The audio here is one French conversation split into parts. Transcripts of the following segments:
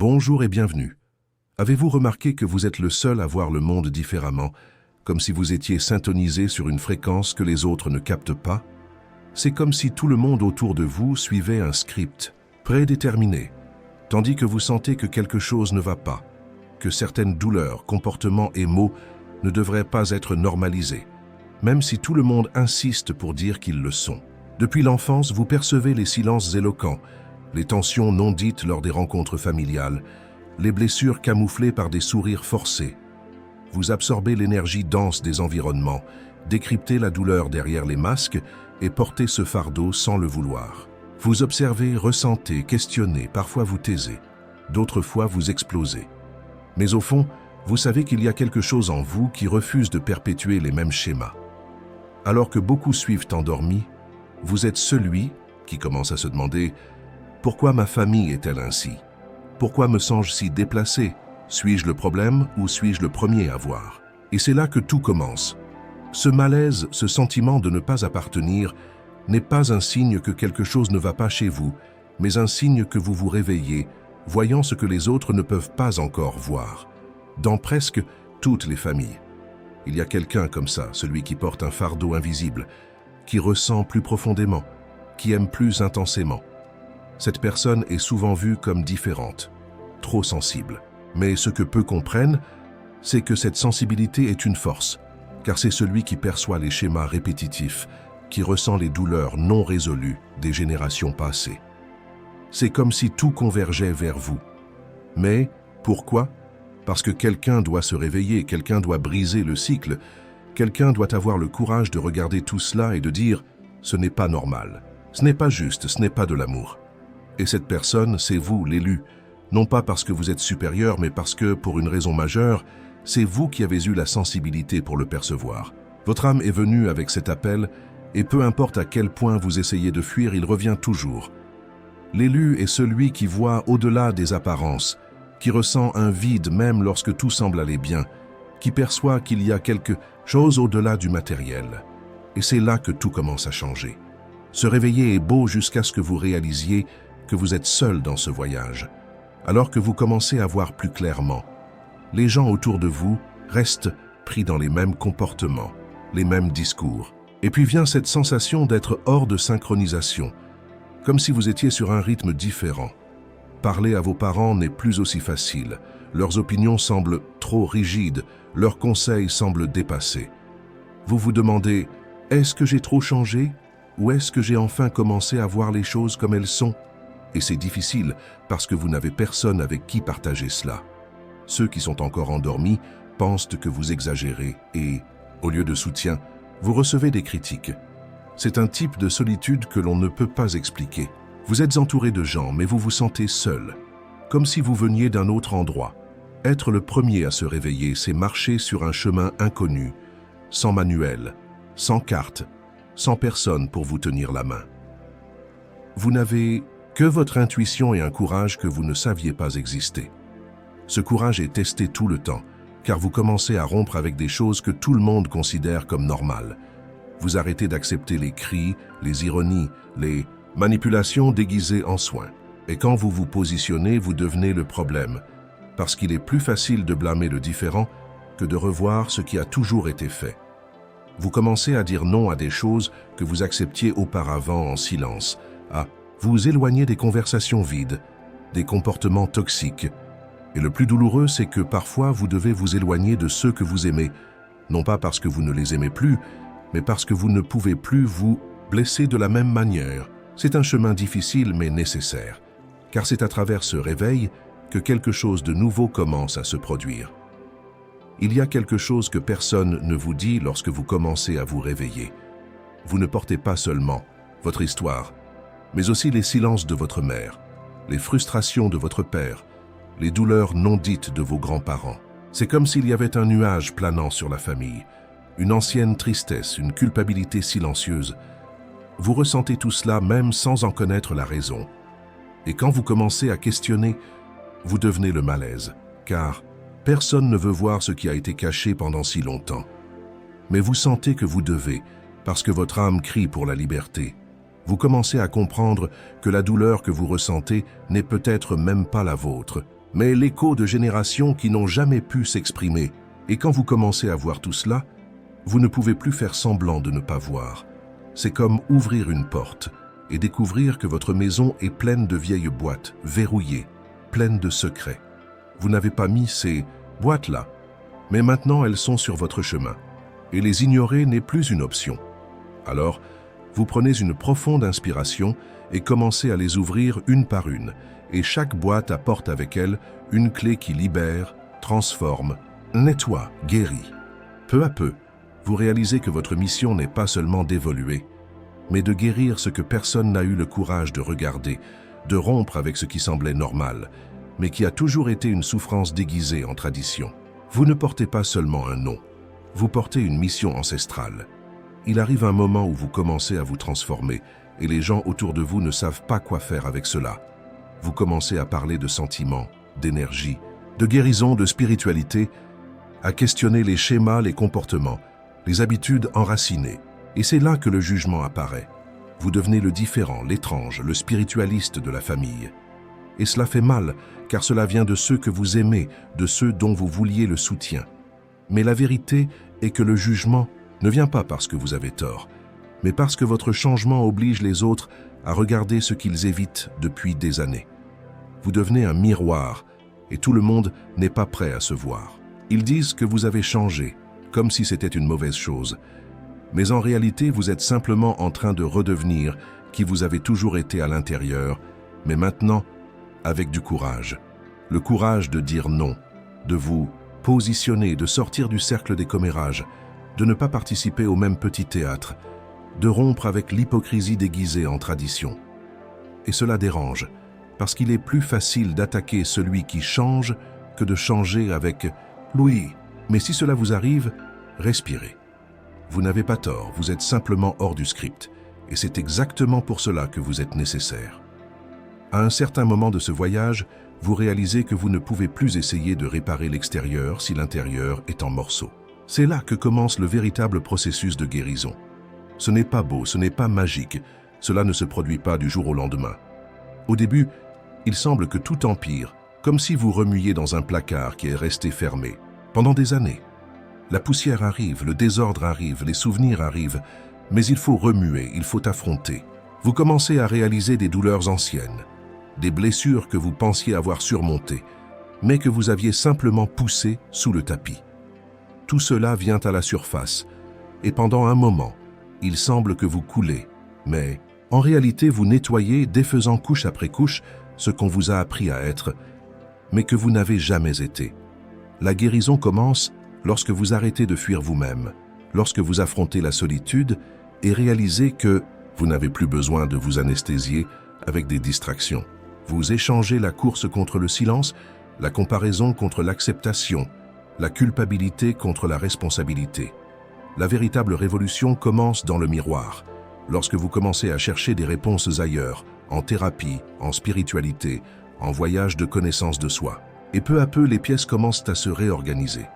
Bonjour et bienvenue. Avez-vous remarqué que vous êtes le seul à voir le monde différemment, comme si vous étiez syntonisé sur une fréquence que les autres ne captent pas? C'est comme si tout le monde autour de vous suivait un script prédéterminé, tandis que vous sentez que quelque chose ne va pas, que certaines douleurs, comportements et mots ne devraient pas être normalisés, même si tout le monde insiste pour dire qu'ils le sont. Depuis l'enfance, vous percevez les silences éloquents, les tensions non dites lors des rencontres familiales, les blessures camouflées par des sourires forcés. Vous absorbez l'énergie dense des environnements, décryptez la douleur derrière les masques et portez ce fardeau sans le vouloir. Vous observez, ressentez, questionnez, parfois vous taisez, d'autres fois vous explosez. Mais au fond, vous savez qu'il y a quelque chose en vous qui refuse de perpétuer les mêmes schémas. Alors que beaucoup suivent endormis, vous êtes celui qui commence à se demander « Pourquoi ma famille est-elle ainsi? Pourquoi me sens-je si déplacé? Suis-je le problème ou suis-je le premier à voir ?» Et c'est là que tout commence. Ce malaise, ce sentiment de ne pas appartenir, n'est pas un signe que quelque chose ne va pas chez vous, mais un signe que vous vous réveillez, voyant ce que les autres ne peuvent pas encore voir. Dans presque toutes les familles, il y a quelqu'un comme ça, celui qui porte un fardeau invisible, qui ressent plus profondément, qui aime plus intensément. Cette personne est souvent vue comme différente, trop sensible. Mais ce que peu comprennent, c'est que cette sensibilité est une force, car c'est celui qui perçoit les schémas répétitifs, qui ressent les douleurs non résolues des générations passées. C'est comme si tout convergeait vers vous. Mais pourquoi? Parce que quelqu'un doit se réveiller, quelqu'un doit briser le cycle, quelqu'un doit avoir le courage de regarder tout cela et de dire « ce n'est pas normal, ce n'est pas juste, ce n'est pas de l'amour ». Et cette personne, c'est vous, l'élu, non pas parce que vous êtes supérieur, mais parce que, pour une raison majeure, c'est vous qui avez eu la sensibilité pour le percevoir. Votre âme est venue avec cet appel, et peu importe à quel point vous essayez de fuir, il revient toujours. L'élu est celui qui voit au-delà des apparences, qui ressent un vide même lorsque tout semble aller bien, qui perçoit qu'il y a quelque chose au-delà du matériel. Et c'est là que tout commence à changer. Se réveiller est beau jusqu'à ce que vous réalisiez que vous êtes seul dans ce voyage, alors que vous commencez à voir plus clairement. Les gens autour de vous restent pris dans les mêmes comportements, les mêmes discours. Et puis vient cette sensation d'être hors de synchronisation, comme si vous étiez sur un rythme différent. Parler à vos parents n'est plus aussi facile, leurs opinions semblent trop rigides, leurs conseils semblent dépassés. Vous vous demandez, est-ce que j'ai trop changé? Ou est-ce que j'ai enfin commencé à voir les choses comme elles sont? Et c'est difficile parce que vous n'avez personne avec qui partager cela. Ceux qui sont encore endormis pensent que vous exagérez et, au lieu de soutien, vous recevez des critiques. C'est un type de solitude que l'on ne peut pas expliquer. Vous êtes entouré de gens, mais vous vous sentez seul, comme si vous veniez d'un autre endroit. Être le premier à se réveiller, c'est marcher sur un chemin inconnu, sans manuel, sans carte, sans personne pour vous tenir la main. Vous n'avez que votre intuition et un courage que vous ne saviez pas exister. Ce courage est testé tout le temps, car vous commencez à rompre avec des choses que tout le monde considère comme normales. Vous arrêtez d'accepter les cris, les ironies, les manipulations déguisées en soins. Et quand vous vous positionnez, vous devenez le problème, parce qu'il est plus facile de blâmer le différent que de revoir ce qui a toujours été fait. Vous commencez à dire non à des choses que vous acceptiez auparavant en silence, à vous éloigner des conversations vides, des comportements toxiques. Et le plus douloureux, c'est que parfois vous devez vous éloigner de ceux que vous aimez, non pas parce que vous ne les aimez plus, mais parce que vous ne pouvez plus vous blesser de la même manière. C'est un chemin difficile mais nécessaire, car c'est à travers ce réveil que quelque chose de nouveau commence à se produire. Il y a quelque chose que personne ne vous dit lorsque vous commencez à vous réveiller. Vous ne portez pas seulement votre histoire, mais aussi les silences de votre mère, les frustrations de votre père, les douleurs non dites de vos grands-parents. C'est comme s'il y avait un nuage planant sur la famille, une ancienne tristesse, une culpabilité silencieuse. Vous ressentez tout cela même sans en connaître la raison. Et quand vous commencez à questionner, vous devenez le malaise, car personne ne veut voir ce qui a été caché pendant si longtemps. Mais vous sentez que vous devez, parce que votre âme crie pour la liberté. Vous commencez à comprendre que la douleur que vous ressentez n'est peut-être même pas la vôtre, mais l'écho de générations qui n'ont jamais pu s'exprimer. Et quand vous commencez à voir tout cela, vous ne pouvez plus faire semblant de ne pas voir. C'est comme ouvrir une porte et découvrir que votre maison est pleine de vieilles boîtes, verrouillées, pleines de secrets. Vous n'avez pas mis ces boîtes-là, mais maintenant elles sont sur votre chemin, et les ignorer n'est plus une option. Alors, vous prenez une profonde inspiration et commencez à les ouvrir une par une, et chaque boîte apporte avec elle une clé qui libère, transforme, nettoie, guérit. Peu à peu, vous réalisez que votre mission n'est pas seulement d'évoluer, mais de guérir ce que personne n'a eu le courage de regarder, de rompre avec ce qui semblait normal, mais qui a toujours été une souffrance déguisée en tradition. Vous ne portez pas seulement un nom, vous portez une mission ancestrale. Il arrive un moment où vous commencez à vous transformer, et les gens autour de vous ne savent pas quoi faire avec cela. Vous commencez à parler de sentiments, d'énergie, de guérison, de spiritualité, à questionner les schémas, les comportements, les habitudes enracinées. Et c'est là que le jugement apparaît. Vous devenez le différent, l'étrange, le spiritualiste de la famille. Et cela fait mal, car cela vient de ceux que vous aimez, de ceux dont vous vouliez le soutien. Mais la vérité est que le jugement ne vient pas parce que vous avez tort, mais parce que votre changement oblige les autres à regarder ce qu'ils évitent depuis des années. Vous devenez un miroir, et tout le monde n'est pas prêt à se voir. Ils disent que vous avez changé, comme si c'était une mauvaise chose. Mais en réalité, vous êtes simplement en train de redevenir qui vous avez toujours été à l'intérieur, mais maintenant avec du courage. Le courage de dire non, de vous positionner, de sortir du cercle des commérages, de ne pas participer au même petit théâtre, de rompre avec l'hypocrisie déguisée en tradition. Et cela dérange, parce qu'il est plus facile d'attaquer celui qui change que de changer avec « Louis ». Mais si cela vous arrive, respirez. Vous n'avez pas tort, vous êtes simplement hors du script, et c'est exactement pour cela que vous êtes nécessaire. À un certain moment de ce voyage, vous réalisez que vous ne pouvez plus essayer de réparer l'extérieur si l'intérieur est en morceaux. C'est là que commence le véritable processus de guérison. Ce n'est pas beau, ce n'est pas magique, cela ne se produit pas du jour au lendemain. Au début, il semble que tout empire, comme si vous remuiez dans un placard qui est resté fermé. Pendant des années, la poussière arrive, le désordre arrive, les souvenirs arrivent, mais il faut remuer, il faut affronter. Vous commencez à réaliser des douleurs anciennes, des blessures que vous pensiez avoir surmontées, mais que vous aviez simplement poussées sous le tapis. Tout cela vient à la surface, et pendant un moment, il semble que vous coulez, mais en réalité vous nettoyez, défaisant couche après couche, ce qu'on vous a appris à être, mais que vous n'avez jamais été. La guérison commence lorsque vous arrêtez de fuir vous-même, lorsque vous affrontez la solitude et réalisez que vous n'avez plus besoin de vous anesthésier avec des distractions. Vous échangez la course contre le silence, la comparaison contre l'acceptation, la culpabilité contre la responsabilité. La véritable révolution commence dans le miroir, lorsque vous commencez à chercher des réponses ailleurs, en thérapie, en spiritualité, en voyage de connaissance de soi. Et peu à peu, les pièces commencent à se réorganiser.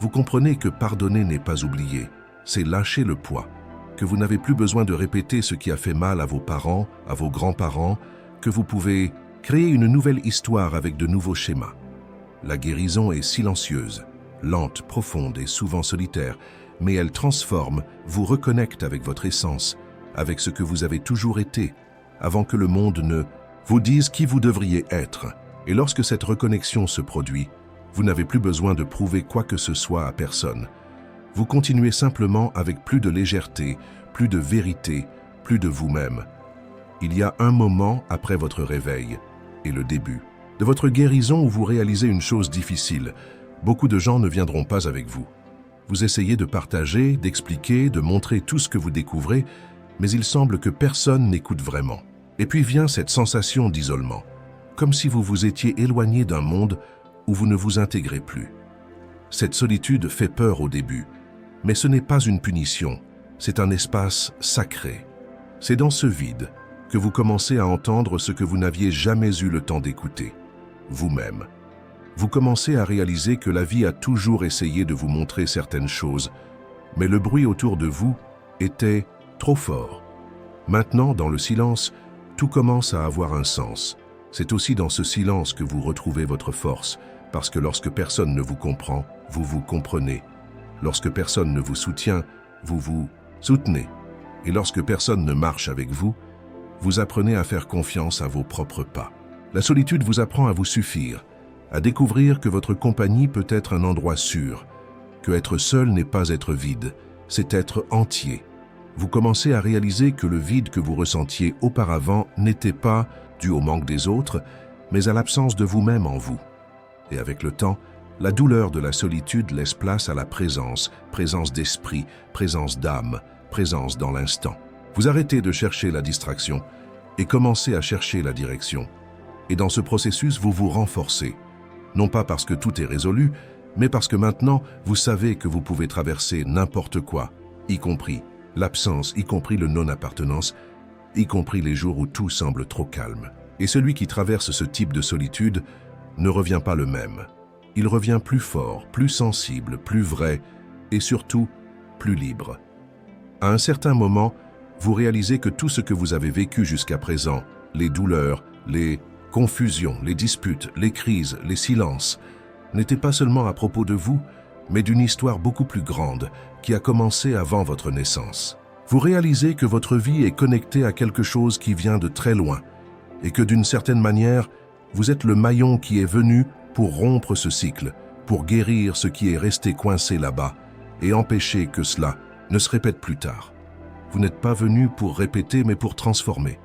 Vous comprenez que pardonner n'est pas oublier, c'est lâcher le poids, que vous n'avez plus besoin de répéter ce qui a fait mal à vos parents, à vos grands-parents, que vous pouvez créer une nouvelle histoire avec de nouveaux schémas. La guérison est silencieuse, lente, profonde et souvent solitaire, mais elle transforme, vous reconnecte avec votre essence, avec ce que vous avez toujours été, avant que le monde ne vous dise qui vous devriez être. Et lorsque cette reconnexion se produit, vous n'avez plus besoin de prouver quoi que ce soit à personne. Vous continuez simplement avec plus de légèreté, plus de vérité, plus de vous-même. Il y a un moment après votre réveil et le début de votre guérison où vous réalisez une chose difficile. Beaucoup de gens ne viendront pas avec vous. Vous essayez de partager, d'expliquer, de montrer tout ce que vous découvrez, mais il semble que personne n'écoute vraiment. Et puis vient cette sensation d'isolement, comme si vous vous étiez éloigné d'un monde où vous ne vous intégrez plus. Cette solitude fait peur au début, mais ce n'est pas une punition, c'est un espace sacré. C'est dans ce vide que vous commencez à entendre ce que vous n'aviez jamais eu le temps d'écouter, vous-même. Vous commencez à réaliser que la vie a toujours essayé de vous montrer certaines choses, mais le bruit autour de vous était trop fort. Maintenant, dans le silence, tout commence à avoir un sens. C'est aussi dans ce silence que vous retrouvez votre force, parce que lorsque personne ne vous comprend, vous vous comprenez. Lorsque personne ne vous soutient, vous vous soutenez. Et lorsque personne ne marche avec vous, vous apprenez à faire confiance à vos propres pas. La solitude vous apprend à vous suffire, à découvrir que votre compagnie peut être un endroit sûr, que être seul n'est pas être vide, c'est être entier. Vous commencez à réaliser que le vide que vous ressentiez auparavant n'était pas dû au manque des autres, mais à l'absence de vous-même en vous. Et avec le temps, la douleur de la solitude laisse place à la présence, présence d'esprit, présence d'âme, présence dans l'instant. Vous arrêtez de chercher la distraction et commencez à chercher la direction. Et dans ce processus, vous vous renforcez. Non pas parce que tout est résolu, mais parce que maintenant, vous savez que vous pouvez traverser n'importe quoi, y compris l'absence, y compris le non-appartenance, y compris les jours où tout semble trop calme. Et celui qui traverse ce type de solitude ne revient pas le même. Il revient plus fort, plus sensible, plus vrai et surtout plus libre. À un certain moment, vous réalisez que tout ce que vous avez vécu jusqu'à présent, les douleurs, les confusions, les disputes, les crises, les silences, n'étaient pas seulement à propos de vous, mais d'une histoire beaucoup plus grande qui a commencé avant votre naissance. Vous réalisez que votre vie est connectée à quelque chose qui vient de très loin et que d'une certaine manière, vous êtes le maillon qui est venu pour rompre ce cycle, pour guérir ce qui est resté coincé là-bas et empêcher que cela ne se répète plus tard. Vous n'êtes pas venu pour répéter mais pour transformer.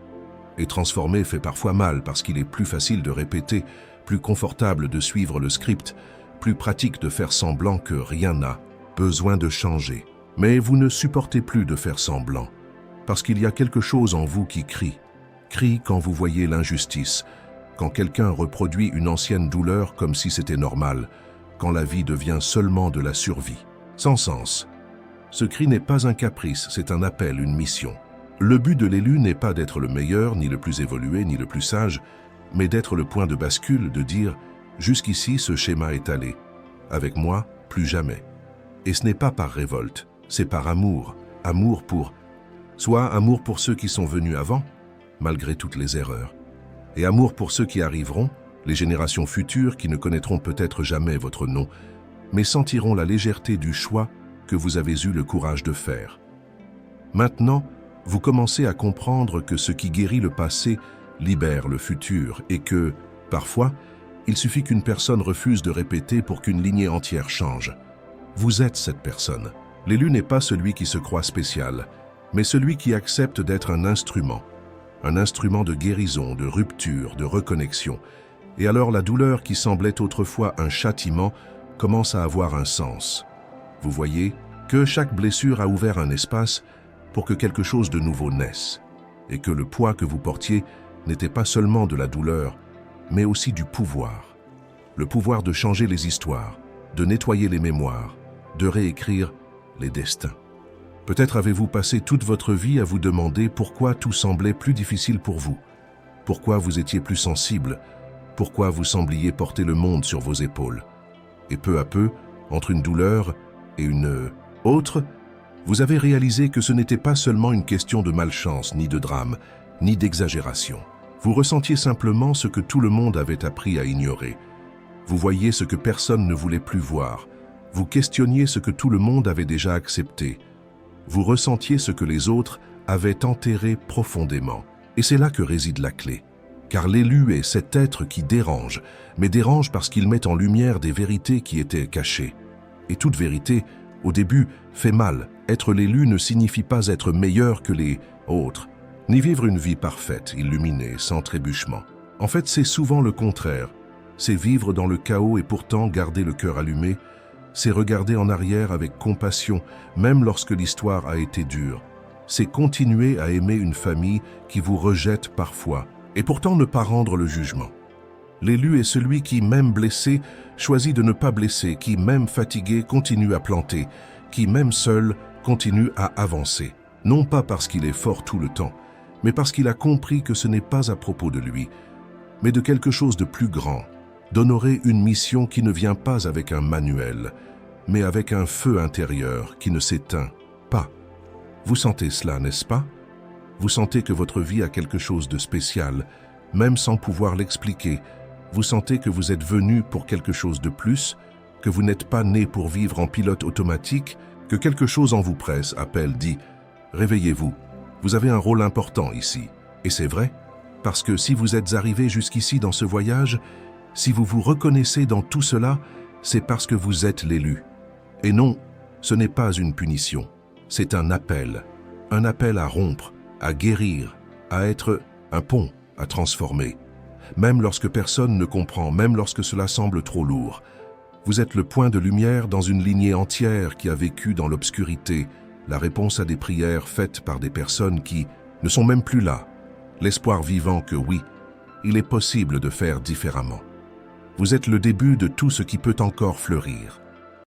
Et transformer fait parfois mal parce qu'il est plus facile de répéter, plus confortable de suivre le script, plus pratique de faire semblant que rien n'a besoin de changer. Mais vous ne supportez plus de faire semblant, parce qu'il y a quelque chose en vous qui crie quand vous voyez l'injustice, quand quelqu'un reproduit une ancienne douleur comme si c'était normal, quand la vie devient seulement de la survie, sans sens. Ce cri n'est pas un caprice, c'est un appel, une mission. Le but de l'élu n'est pas d'être le meilleur, ni le plus évolué, ni le plus sage, mais d'être le point de bascule, de dire « jusqu'ici ce schéma est allé, avec moi, plus jamais ». Et ce n'est pas par révolte, c'est par amour, soit amour pour ceux qui sont venus avant, malgré toutes les erreurs, et amour pour ceux qui arriveront, les générations futures qui ne connaîtront peut-être jamais votre nom, mais sentiront la légèreté du choix que vous avez eu le courage de faire. Maintenant, vous commencez à comprendre que ce qui guérit le passé libère le futur et que, parfois, il suffit qu'une personne refuse de répéter pour qu'une lignée entière change. Vous êtes cette personne. L'élu n'est pas celui qui se croit spécial, mais celui qui accepte d'être un instrument de guérison, de rupture, de reconnexion. Et alors la douleur qui semblait autrefois un châtiment commence à avoir un sens. Vous voyez que chaque blessure a ouvert un espace pour que quelque chose de nouveau naisse, et que le poids que vous portiez n'était pas seulement de la douleur, mais aussi du pouvoir. Le pouvoir de changer les histoires, de nettoyer les mémoires, de réécrire les destins. Peut-être avez-vous passé toute votre vie à vous demander pourquoi tout semblait plus difficile pour vous, pourquoi vous étiez plus sensible, pourquoi vous sembliez porter le monde sur vos épaules. Et peu à peu, entre une douleur et une autre, vous avez réalisé que ce n'était pas seulement une question de malchance, ni de drame, ni d'exagération. Vous ressentiez simplement ce que tout le monde avait appris à ignorer. Vous voyiez ce que personne ne voulait plus voir. Vous questionniez ce que tout le monde avait déjà accepté. Vous ressentiez ce que les autres avaient enterré profondément. Et c'est là que réside la clé. Car l'élu est cet être qui dérange, mais dérange parce qu'il met en lumière des vérités qui étaient cachées. Et toute vérité, au début, fait mal. Être l'élu ne signifie pas être meilleur que les autres, ni vivre une vie parfaite, illuminée, sans trébuchement. En fait, c'est souvent le contraire. C'est vivre dans le chaos et pourtant garder le cœur allumé. C'est regarder en arrière avec compassion, même lorsque l'histoire a été dure. C'est continuer à aimer une famille qui vous rejette parfois, et pourtant ne pas rendre le jugement. L'élu est celui qui, même blessé, choisit de ne pas blesser, qui, même fatigué, continue à planter, qui, même seul, continue à avancer. Non pas parce qu'il est fort tout le temps, mais parce qu'il a compris que ce n'est pas à propos de lui, mais de quelque chose de plus grand, d'honorer une mission qui ne vient pas avec un manuel, mais avec un feu intérieur qui ne s'éteint pas. Vous sentez cela, n'est-ce pas? Vous sentez que votre vie a quelque chose de spécial, même sans pouvoir l'expliquer. Vous sentez que vous êtes venu pour quelque chose de plus, que vous n'êtes pas né pour vivre en pilote automatique, que quelque chose en vous presse, appelle, dit « Réveillez-vous, vous avez un rôle important ici. » Et c'est vrai, parce que si vous êtes arrivé jusqu'ici dans ce voyage, si vous vous reconnaissez dans tout cela, c'est parce que vous êtes l'élu. Et non, ce n'est pas une punition, c'est un appel à rompre, à guérir, à être un pont à transformer. Même lorsque personne ne comprend, même lorsque cela semble trop lourd. Vous êtes le point de lumière dans une lignée entière qui a vécu dans l'obscurité, la réponse à des prières faites par des personnes qui ne sont même plus là. L'espoir vivant que oui, il est possible de faire différemment. Vous êtes le début de tout ce qui peut encore fleurir.